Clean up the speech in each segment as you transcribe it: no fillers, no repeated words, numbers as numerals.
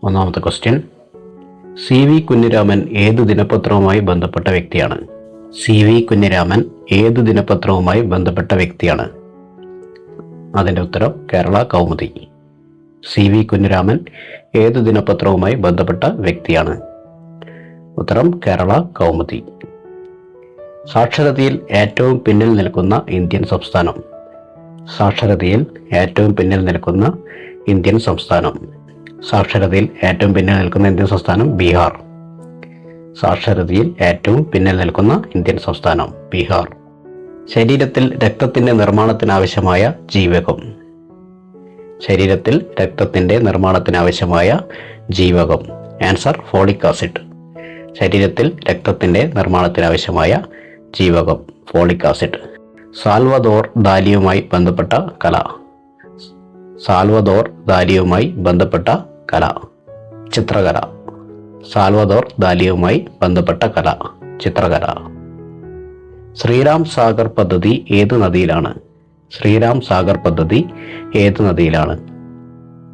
ഒന്നാമത്തെ question, CV Kunhiraman ഏത് ദിനപത്രവുമായി ബന്ധപ്പെട്ട വ്യക്തിയാണ്? CV കുഞ്ഞിരാമൻ ഏത് ദിനപത്രവുമായി ബന്ധപ്പെട്ട വ്യക്തിയാണ്? അതിൻ്റെ ഉത്തരം കേരള കൗമുദി. CV കുഞ്ഞിരാമൻ ഏത് ദിനപത്രവുമായി ബന്ധപ്പെട്ട വ്യക്തിയാണ്? ഉത്തരം കേരള കൗമുദി. സാക്ഷരതയിൽ ഏറ്റവും പിന്നിൽ നിൽക്കുന്ന ഇന്ത്യൻ സംസ്ഥാനം? സാക്ഷരതയിൽ ഏറ്റവും പിന്നിൽ നിൽക്കുന്ന ഇന്ത്യൻ സംസ്ഥാനം. സാക്ഷരതയിൽ ഏറ്റവും പിന്നിൽ നിൽക്കുന്ന ഇന്ത്യൻ സംസ്ഥാനം ബീഹാർ. സാക്ഷരതയിൽ ഏറ്റവും പിന്നിൽ നിൽക്കുന്ന ഇന്ത്യൻ സംസ്ഥാനം ബീഹാർ. ശരീരത്തിൽ രക്തത്തിന്റെ നിർമ്മാണത്തിനാവശ്യമായ ജീവകം? ശരീരത്തിൽ രക്തത്തിന്റെ നിർമ്മാണത്തിനാവശ്യമായ ജീവകം. Answer folic acid. ശരീരത്തിൽ രക്തത്തിന്റെ നിർമ്മാണത്തിനാവശ്യമായ ജീവകം ഫോളിക് ആസിഡ്. സാൽവദോർ ദാലിയുമായി ബന്ധപ്പെട്ട കല? സാൽവദോർ ദാലിയുമായി ബന്ധപ്പെട്ട കല ചിത്രകല. സാൽവദോർ ദാലിയുമായി ബന്ധപ്പെട്ട കല ചിത്രകല. ശ്രീരാം സാഗർ പദ്ധതി ഏത് നദിയിലാണ്? ശ്രീരാം സാഗർ പദ്ധതി ഏത് നദിയിലാണ്?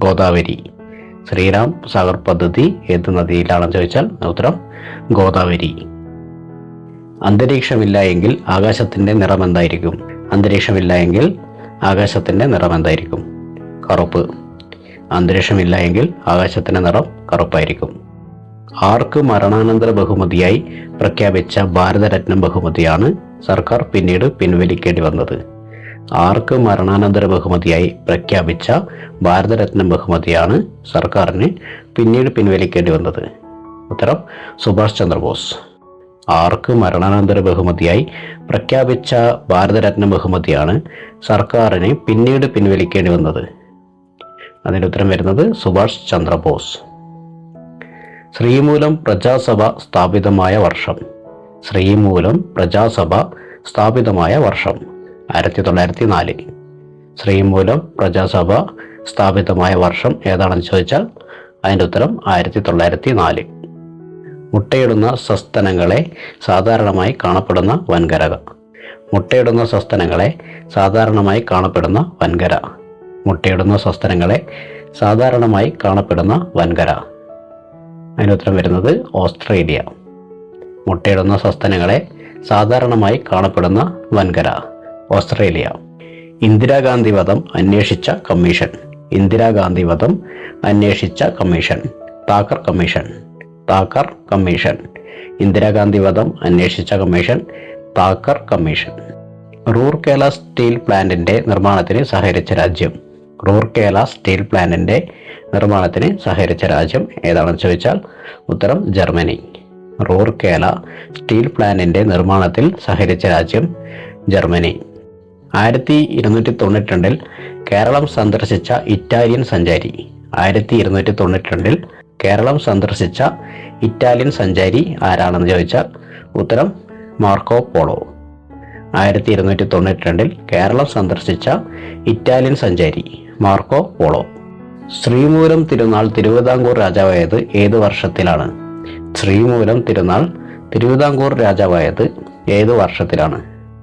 ഗോദാവരി. ശ്രീരാം സാഗർ പദ്ധതി ഏത് നദിയിലാണെന്ന് ചോദിച്ചാൽ ഉത്തരം ഗോദാവരി. അന്തരീക്ഷമില്ല എങ്കിൽ ആകാശത്തിന്റെ നിറം എന്തായിരിക്കും? അന്തരീക്ഷമില്ല എങ്കിൽ ആകാശത്തിന്റെ നിറം എന്തായിരിക്കും? കറുപ്പ്. അന്തരീക്ഷമില്ല എങ്കിൽ ആകാശത്തിന്റെ നിറം കറുപ്പായിരിക്കും. ആർക്ക് മരണാനന്തര ബഹുമതിയായി പ്രഖ്യാപിച്ച ഭാരതരത്നം ബഹുമതിയാണ് സർക്കാർ പിന്നീട് പിൻവലിക്കേണ്ടി വന്നത്? ആർക്ക് മരണാനന്തര ബഹുമതിയായി പ്രഖ്യാപിച്ച ഭാരതരത്നം ബഹുമതിയാണ് സർക്കാരിന് പിന്നീട് പിൻവലിക്കേണ്ടി വന്നത്? ഉത്തരം സുഭാഷ് ചന്ദ്രബോസ്. ആർക്ക് മരണാനന്തര ബഹുമതിയായി പ്രഖ്യാപിച്ച ഭാരതരത്നം ബഹുമതിയാണ് സർക്കാരിന് പിന്നീട് പിൻവലിക്കേണ്ടി വന്നത്? അതിൻ്റെ ഉത്തരം വരുന്നത് സുഭാഷ് ചന്ദ്രബോസ്. ശ്രീമൂലം പ്രജാസഭ സ്ഥാപിതമായ വർഷം? ശ്രീമൂലം പ്രജാസഭ സ്ഥാപിതമായ വർഷം 1904. ശ്രീമൂലം പ്രജാസഭ സ്ഥാപിതമായ വർഷം ഏതാണെന്ന് ചോദിച്ചാൽ അതിൻ്റെ ഉത്തരം 1904. മുട്ടയിടുന്ന സസ്തനങ്ങളെ സാധാരണമായി കാണപ്പെടുന്ന വൻകര? മുട്ടയിടുന്ന സസ്തനങ്ങളെ സാധാരണമായി കാണപ്പെടുന്ന വൻകര. മുട്ടയിടുന്ന സസ്തനങ്ങളെ സാധാരണമായി കാണപ്പെടുന്ന വൻകര. അതിന് ഉത്തരം വരുന്നത് ഓസ്ട്രേലിയ. മുട്ടയിടുന്ന സസ്തനങ്ങളെ സാധാരണമായി കാണപ്പെടുന്ന വൻകര ഓസ്ട്രേലിയ. ഇന്ദിരാഗാന്ധി വധം അന്വേഷിച്ച കമ്മീഷൻ? ഇന്ദിരാഗാന്ധി വധം അന്വേഷിച്ച commission Thakkar commission. Thakkar commission. Indira Gandhi വധം അന്വേഷിച്ച commission Thakkar commission. Rourkela steel പ്ലാന്റിന്റെ നിർമ്മാണത്തിന് സഹകരിച്ച രാജ്യം? റൂർക്കേല സ്റ്റീൽ പ്ലാന്റിന്റെ നിർമ്മാണത്തിന് സഹകരിച്ച രാജ്യം ഏതാണെന്ന് ചോദിച്ചാൽ ഉത്തരം ജർമ്മനി. റൂർക്കേല സ്റ്റീൽ പ്ലാന്റിന്റെ നിർമ്മാണത്തിൽ സഹകരിച്ച രാജ്യം ജർമ്മനി. 1292 കേരളം സന്ദർശിച്ച ഇറ്റാലിയൻ സഞ്ചാരി? 1292 കേരളം സന്ദർശിച്ച ഇറ്റാലിയൻ സഞ്ചാരി ആരാണെന്ന് ചോദിച്ചാൽ ഉത്തരം മാർക്കോ പോളോ. 1292 കേരളം സന്ദർശിച്ച ഇറ്റാലിയൻ സഞ്ചാരി മാർക്കോ പോളോ. ശ്രീമൂലം തിരുനാൾ തിരുവിതാംകൂർ രാജാവായത് ഏത് വർഷത്തിലാണ്? ശ്രീമൂലം തിരുനാൾ തിരുവിതാംകൂർ രാജാവായത് ഏത് വർഷത്തിലാണ്?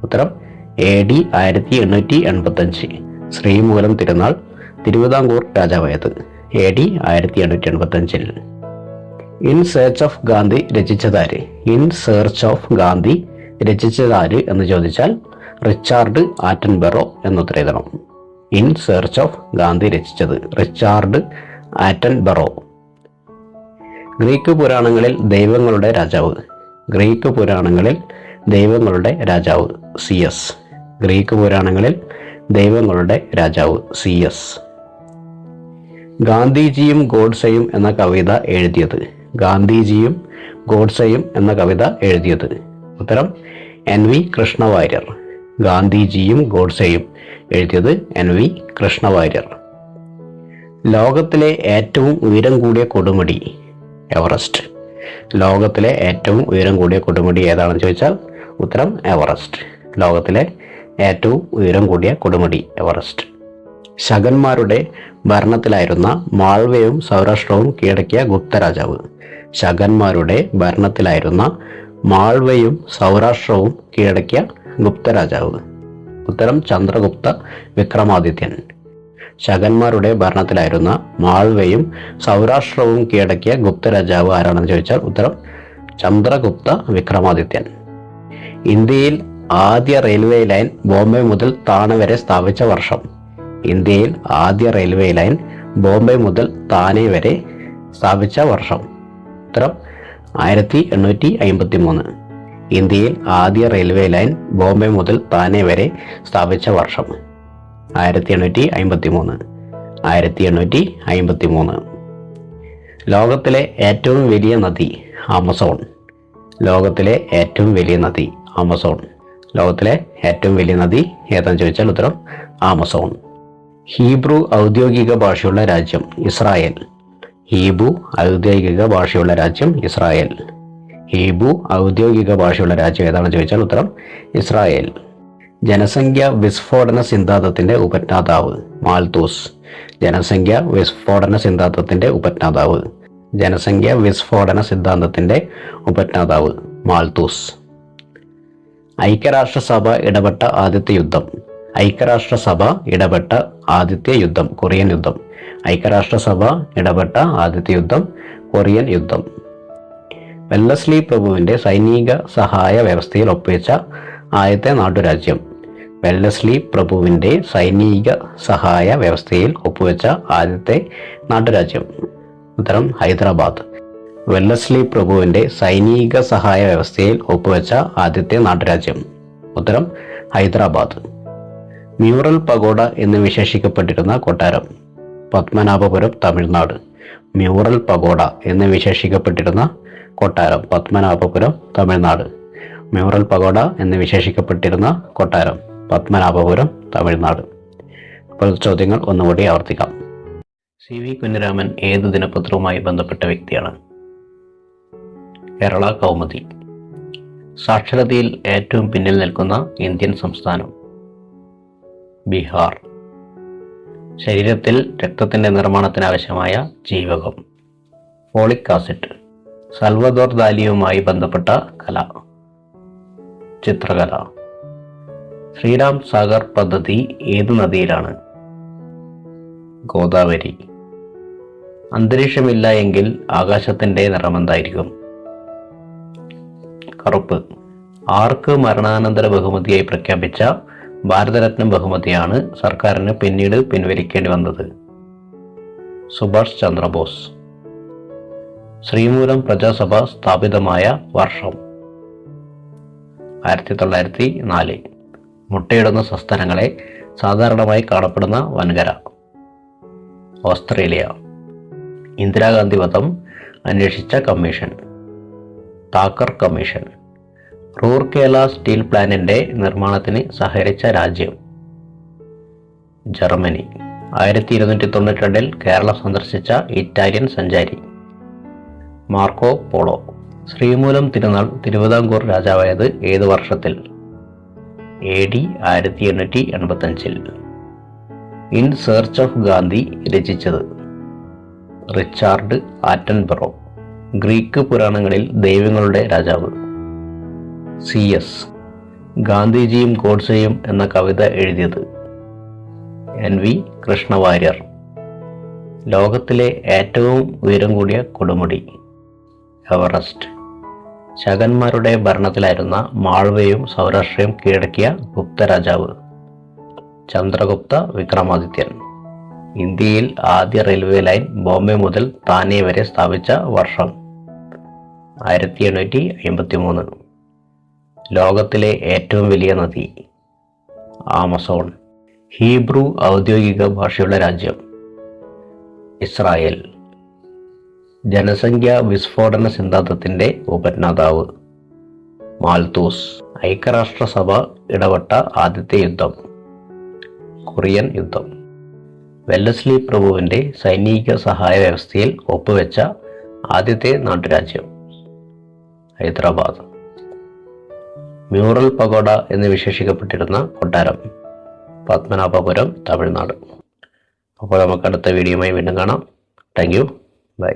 ഉത്തരം AD 1885. ശ്രീമൂലം തിരുനാൾ തിരുവിതാംകൂർ രാജാവായത് AD 1885. In search of Gandhi രചിച്ചതാര്? ഇൻ സെർച്ച് ഓഫ് ഗാന്ധി രചിച്ചതാര് എന്ന് ചോദിച്ചാൽ റിച്ചാർഡ് ആറ്റൻബറോ എന്നുത്തരം എഴുതണം. ഇൻ സെർച്ച് ഓഫ് ഗാന്ധി രചിച്ചത് റിച്ചാർഡ് ആറ്റൻബറോ. ഗ്രീക്ക് പുരാണങ്ങളിൽ ദൈവങ്ങളുടെ രാജാവ്? ഗ്രീക്ക് പുരാണങ്ങളിൽ ദൈവങ്ങളുടെ രാജാവ് CS. ഗ്രീക്ക് പുരാണങ്ങളിൽ ദൈവങ്ങളുടെ രാജാവ് CS. ഗാന്ധിജിയും ഗോഡ്സെയും എന്ന കവിത എഴുതിയത്? ഗാന്ധിജിയും ഗോഡ്സെയും എന്ന കവിത എഴുതിയത്? ഉത്തരം NV കൃഷ്ണവാര്യർ. ഗാന്ധിജിയും ഗോഡ്സെയും എഴുതിയത് NV കൃഷ്ണവാര്യർ. ലോകത്തിലെ ഏറ്റവും ഉയരം കൂടിയ കൊടുമുടി? എവറസ്റ്റ്. ലോകത്തിലെ ഏറ്റവും ഉയരം കൂടിയ കൊടുമുടി ഏതാണെന്ന് ചോദിച്ചാൽ ഉത്തരം എവറസ്റ്റ്. ലോകത്തിലെ ഏറ്റവും ഉയരം കൂടിയ കൊടുമുടി എവറസ്റ്റ്. ശകന്മാരുടെ ഭരണത്തിലായിരുന്ന മാൾവയും സൗരാഷ്ട്രവും കീഴടക്കിയ ഗുപ്ത രാജാവ്? ശകന്മാരുടെ ഭരണത്തിലായിരുന്ന മാൾവയും സൗരാഷ്ട്രവും കീഴടക്കിയ ഗുപ്ത രാജാവ്? ഉത്തരം ചന്ദ്രഗുപ്ത വിക്രമാദിത്യൻ. ശകന്മാരുടെ ഭരണത്തിലായിരുന്ന മാൾവയും സൗരാഷ്ട്രവും കീഴടക്കിയ ഗുപ്ത രാജാവ് ആരാണെന്ന് ചോദിച്ചാൽ ഉത്തരം ചന്ദ്രഗുപ്ത വിക്രമാദിത്യൻ. ഇന്ത്യയിൽ ആദ്യ റെയിൽവേ ലൈൻ ബോംബെ മുതൽ താനെ വരെ സ്ഥാപിച്ച വർഷം. ഇന്ത്യയിൽ ആദ്യ റെയിൽവേ ലൈൻ ബോംബെ മുതൽ താനെ വരെ സ്ഥാപിച്ച വർഷം. ഉത്തരം 1853. ഇന്ത്യയിൽ ആദ്യ റെയിൽവേ ലൈൻ ബോംബെ മുതൽ താനെ വരെ സ്ഥാപിച്ച വർഷം 1853. 1853. ലോകത്തിലെ ഏറ്റവും വലിയ നദി ആമസോൺ. ലോകത്തിലെ ഏറ്റവും വലിയ നദി ആമസോൺ. ലോകത്തിലെ ഏറ്റവും വലിയ നദി ഏതാണെന്ന് ചോദിച്ചാൽ ഉത്തരം ആമസോൺ. ഹീബ്രു ഔദ്യോഗിക ഭാഷയുള്ള രാജ്യം ഇസ്രായേൽ. ഹീബ്രു ഔദ്യോഗിക ഭാഷയുള്ള രാജ്യം ഇസ്രായേൽ. ഹീബ്രു ഔദ്യോഗിക ഭാഷയുള്ള രാജ്യം ഏതാണെന്ന് ചോദിച്ചാൽ ഉത്തരം ഇസ്രായേൽ. ജനസംഖ്യ വിസ്ഫോടന സിദ്ധാന്തത്തിന്റെ ഉപജ്ഞാതാവ് മാൽത്തൂസ്. ജനസംഖ്യ വിസ്ഫോടന സിദ്ധാന്തത്തിന്റെ ഉപജ്ഞാതാവ്. ജനസംഖ്യ വിസ്ഫോടന സിദ്ധാന്തത്തിന്റെ ഉപജ്ഞാതാവ് മാൽത്തൂസ്. ഐക്യരാഷ്ട്രസഭ ഇടപെട്ട ആദ്യത്തെ യുദ്ധം. ഐക്യരാഷ്ട്രസഭ ഇടപെട്ട ആദ്യത്തെ യുദ്ധം കൊറിയൻ യുദ്ധം. ഐക്യരാഷ്ട്രസഭ ഇടപെട്ട ആദ്യത്തെ യുദ്ധം കൊറിയൻ യുദ്ധം. വെല്ലസ്ലി പ്രഭുവിന്റെ സൈനിക സഹായ വ്യവസ്ഥയിൽ ഒപ്പുവെച്ച ആദ്യത്തെ നാട്ടുരാജ്യം. വെല്ലസ്ലി പ്രഭുവിന്റെ സൈനിക സഹായ വ്യവസ്ഥയിൽ ഒപ്പുവെച്ച ആദ്യത്തെ നാട്ടുരാജ്യം. ഉത്തരം ഹൈദരാബാദ്. വെല്ലസ്ലി പ്രഭുവിന്റെ സൈനിക സഹായ വ്യവസ്ഥയിൽ ഒപ്പുവെച്ച ആദ്യത്തെ നാട്ടുരാജ്യം. ഉത്തരം ഹൈദരാബാദ്. മ്യൂറൽ പഗോഡ എന്ന് വിശേഷിക്കപ്പെട്ടിരുന്ന കൊട്ടാരം പത്മനാഭപുരം തമിഴ്നാട്. മ്യൂറൽ പഗോഡ എന്ന് വിശേഷിക്കപ്പെട്ടിരുന്ന കൊട്ടാരം പത്മനാഭപുരം തമിഴ്നാട്. മ്യൂറൽ പഗോഡ എന്ന് വിശേഷിക്കപ്പെട്ടിരുന്ന കൊട്ടാരം പത്മനാഭപുരം തമിഴ്നാട്. അപ്പോൾ ചോദ്യങ്ങൾ ഒന്നുകൂടി ആവർത്തിക്കാം. CV കുഞ്ഞിരാമൻ ഏത് ദിനപത്രവുമായി ബന്ധപ്പെട്ട വ്യക്തിയാണ്? കേരള കൗമുദി. സാക്ഷരതയിൽ ഏറ്റവും പിന്നിൽ നിൽക്കുന്ന ഇന്ത്യൻ സംസ്ഥാനം ബീഹാർ. ശരീരത്തിൽ രക്തത്തിന്റെ നിർമ്മാണത്തിന് ആവശ്യമായ ജീവകം ഫോളിക് ആസിഡ്. സൽവദോർ ദാലിയുമായി ബന്ധപ്പെട്ട കല ചിത്രകല. ശ്രീരാം സാഗർ പദ്ധതി ഏത് നദിയിലാണ്? ഗോദാവരി. അന്തരീക്ഷമില്ല എങ്കിൽ ആകാശത്തിന്റെ നിറമെന്തായിരിക്കും? കറുപ്പ്. ആർക്ക് മരണാനന്തര ബഹുമതിയായി പ്രഖ്യാപിച്ച ഭാരതരത്ന ബഹുമതിയാണ് സർക്കാരിന് പിന്നീട് പിൻവലിക്കേണ്ടി വന്നത്? സുഭാഷ് ചന്ദ്രബോസ്. ശ്രീമൂലം പ്രജാസഭ സ്ഥാപിതമായ വർഷം 1904. മുട്ടയിടുന്ന സസ്തനങ്ങളെ സാധാരണമായി കാണപ്പെടുന്ന വൻകര ഓസ്ട്രേലിയ. ഇന്ദിരാഗാന്ധി വധം അന്വേഷിച്ച commission Thakkar commission. Rourkela steel പ്ലാന്റിന്റെ നിർമ്മാണത്തിന് സഹകരിച്ച രാജ്യം ജർമ്മനി. 1292 കേരളം സന്ദർശിച്ച ഇറ്റാലിയൻ സഞ്ചാരി മാർക്കോ പോളോ. ശ്രീമൂലം തിരുനാൾ തിരുവിതാംകൂർ രാജാവായത് ഏത് വർഷത്തിൽ? AD 1885. In search of Gandhi രചിച്ചത് റിച്ചാർഡ് ആറ്റൻബറോ. ഗ്രീക്ക് പുരാണങ്ങളിൽ ദൈവങ്ങളുടെ രാജാവ് CS. ഗാന്ധിജിയും ഗോഡ്സെയും എന്ന കവിത എഴുതിയത് NV കൃഷ്ണവാര്യർ. ലോകത്തിലെ ഏറ്റവും ഉയരം കൂടിയ കൊടുമുടി എവറസ്റ്റ്. ശകന്മാരുടെ ഭരണത്തിലായിരുന്ന മാൾവയും സൗരാഷ്ട്രയും കീഴടക്കിയ ഗുപ്ത രാജാവ് ചന്ദ്രഗുപ്ത വിക്രമാദിത്യൻ. ഇന്ത്യയിൽ ആദ്യ റെയിൽവേ ലൈൻ ബോംബെ മുതൽ താനെ വരെ സ്ഥാപിച്ച വർഷം 1853. ലോകത്തിലെ ഏറ്റവും വലിയ നദി ആമസോൺ. ഹീബ്രു ഔദ്യോഗിക ഭാഷയുള്ള രാജ്യം ഇസ്രായേൽ. ജനസംഖ്യ വിസ്ഫോടന സിദ്ധാന്തത്തിന്റെ ഉപജ്ഞാതാവ് മാൽത്തൂസ്. ഐക്യരാഷ്ട്രസഭ ഇടപെട്ട ആദ്യത്തെ യുദ്ധം കൊറിയൻ യുദ്ധം. വെല്ലസ്ലി പ്രഭുവിന്റെ സൈനിക സഹായ വ്യവസ്ഥയിൽ ഒപ്പുവെച്ച ആദ്യത്തെ നാട്ടുരാജ്യം ഹൈദരാബാദ്. മ്യൂറൽ പഗോഡ എന്ന് വിശേഷിക്കപ്പെട്ടിരുന്ന കൊട്ടാരം പത്മനാഭപുരം തമിഴ്നാട്. അപ്പോൾ നമുക്ക് അടുത്ത വീഡിയോയുമായി വീണ്ടും കാണാം. Thank you. ബൈ.